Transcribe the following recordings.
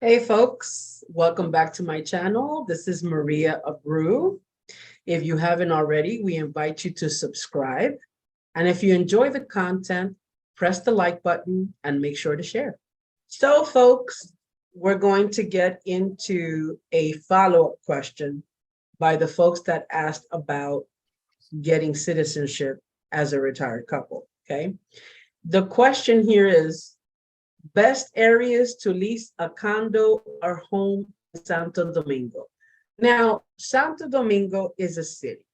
Hey folks, welcome back to my channel. This is Maria Abreu. If you haven't already, we invite you to subscribe. And if you enjoy the content, press the like button and make sure to share. So folks, we're going to get into a follow-up question by the folks that asked about getting citizenship as a retired couple, okay? The question here is, best areas to lease a condo or home in Santo Domingo. Now, Santo Domingo is a city.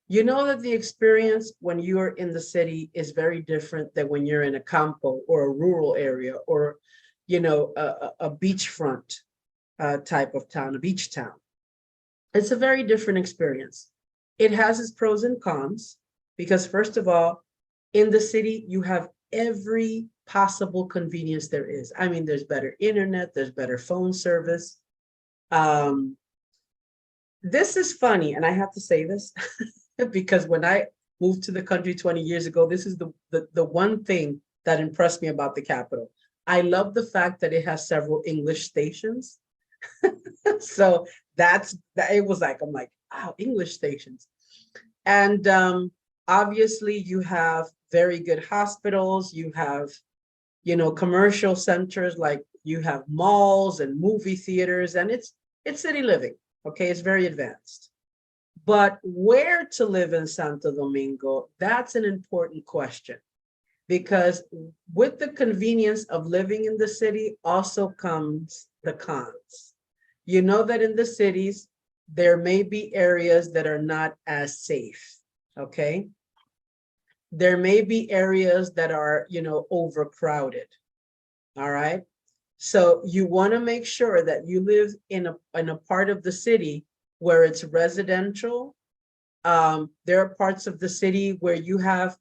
You know that the experience when you're in the city is very different than when you're in a campo or a rural area or, a beachfront type of town, a beach town. It's a very different experience. It has its pros and cons because, first of all, in the city, you have every possible convenience there is. I mean, there's better internet, there's better phone service. This is funny, and I have to say this because when I moved to the country 20 years ago, this is the one thing that impressed me about the capital. I love the fact that it has several English stations. So it was like, I'm like, wow, English stations. And obviously you have very good hospitals, you have, commercial centers, like you have malls and movie theaters, and it's city living. Okay, it's very advanced. But where to live in Santo Domingo, that's an important question, because with the convenience of living in the city also comes the cons. You know that in the cities, there may be areas that are not as safe, okay? There may be areas that are, overcrowded, all right? So you want to make sure that you live in a part of the city where it's residential. There are parts of the city where you have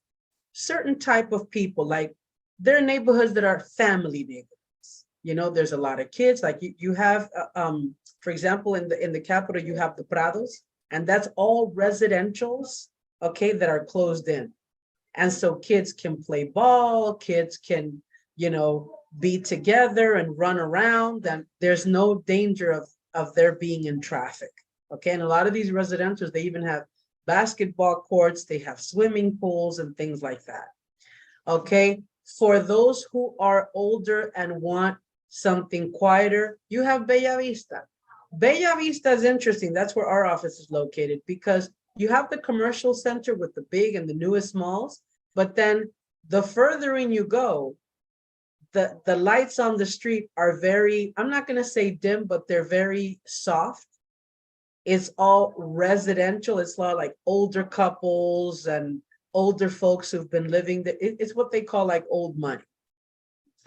certain type of people, like there are neighborhoods that are family neighborhoods. There's a lot of kids, like you have, for example, in the capital, you have the Prados, and that's all residentials, okay, that are closed in. And so kids can play ball, kids can, be together and run around, and there's no danger of there being in traffic. Okay. And a lot of these residentials, they even have basketball courts, they have swimming pools and things like that. Okay. For those who are older and want something quieter, you have Bella Vista. Bella Vista is interesting. That's where our office is located, because you have the commercial center with the big and the newest malls, but then the further in you go, the lights on the street are very, I'm not going to say dim, but they're very soft. It's all residential. It's a lot like older couples and older folks who've been living there. It's what they call like old money.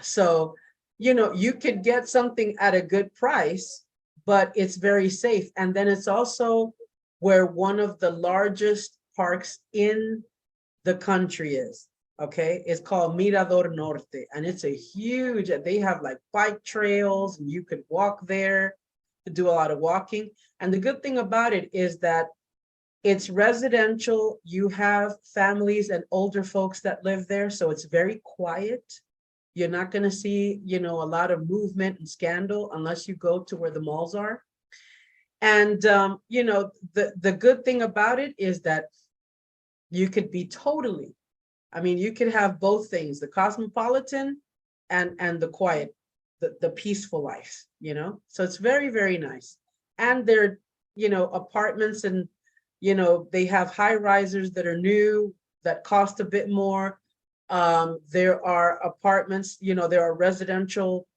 So, you could get something at a good price, but it's very safe. And then it's also where one of the largest parks in the country is. Okay, it's called Mirador Norte, and it's a huge, they have like bike trails, and you could walk there to do a lot of walking. And the good thing about it is that it's residential. You have families and older folks that live there, so it's very quiet. You're not going to see, a lot of movement and scandal unless you go to where the malls are. And, the good thing about it is that you could be totally, you could have both things, the cosmopolitan and the quiet, the peaceful life, So it's very, very nice. And they're, apartments, and, they have high risers that are new, that cost a bit more. There are apartments, there are residential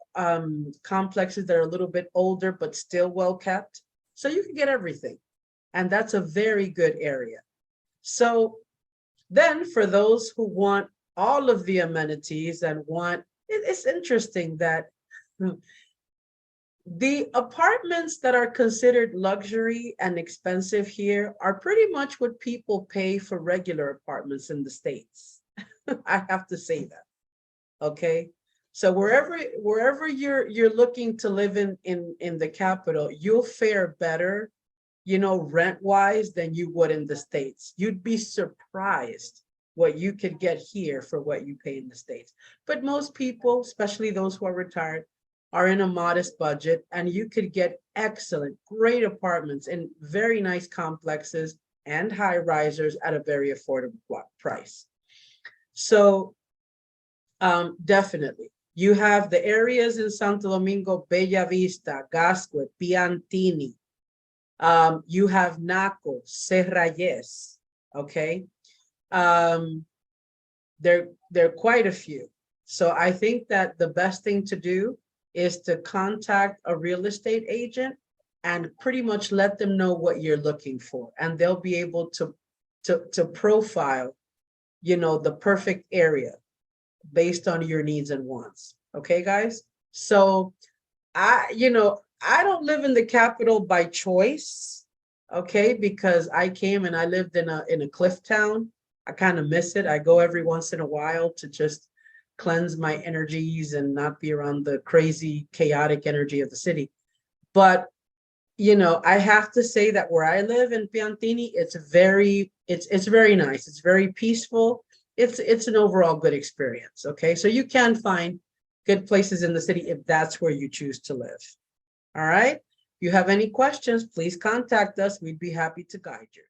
complexes that are a little bit older, but still well kept. So you can get everything. And that's a very good area. So then for those who want all of the amenities and it's interesting that the apartments that are considered luxury and expensive here are pretty much what people pay for regular apartments in the States. I have to say that. Okay. So wherever you're looking to live in the capital, you'll fare better, rent wise than you would in the States. You'd be surprised what you could get here for what you pay in the States. But most people, especially those who are retired, are in a modest budget, and you could get excellent, great apartments in very nice complexes and high risers at a very affordable price. So definitely. You have the areas in Santo Domingo, Bella Vista, Gascue, Piantini. You have Naco, Serrayes, okay? There are quite a few. So I think that the best thing to do is to contact a real estate agent and pretty much let them know what you're looking for. And they'll be able to profile, you know, the perfect area based on your needs and wants. Okay, guys? So I don't live in the capital by choice, okay, because I came and I lived in a cliff town. I kind of miss it. I go every once in a while to just cleanse my energies and not be around the crazy, chaotic energy of the city. But I have to say that where I live in Piantini, it's very nice. It's very peaceful. It's an overall good experience. Okay, so you can find good places in the city if that's where you choose to live. All right. If you have any questions, please contact us. We'd be happy to guide you.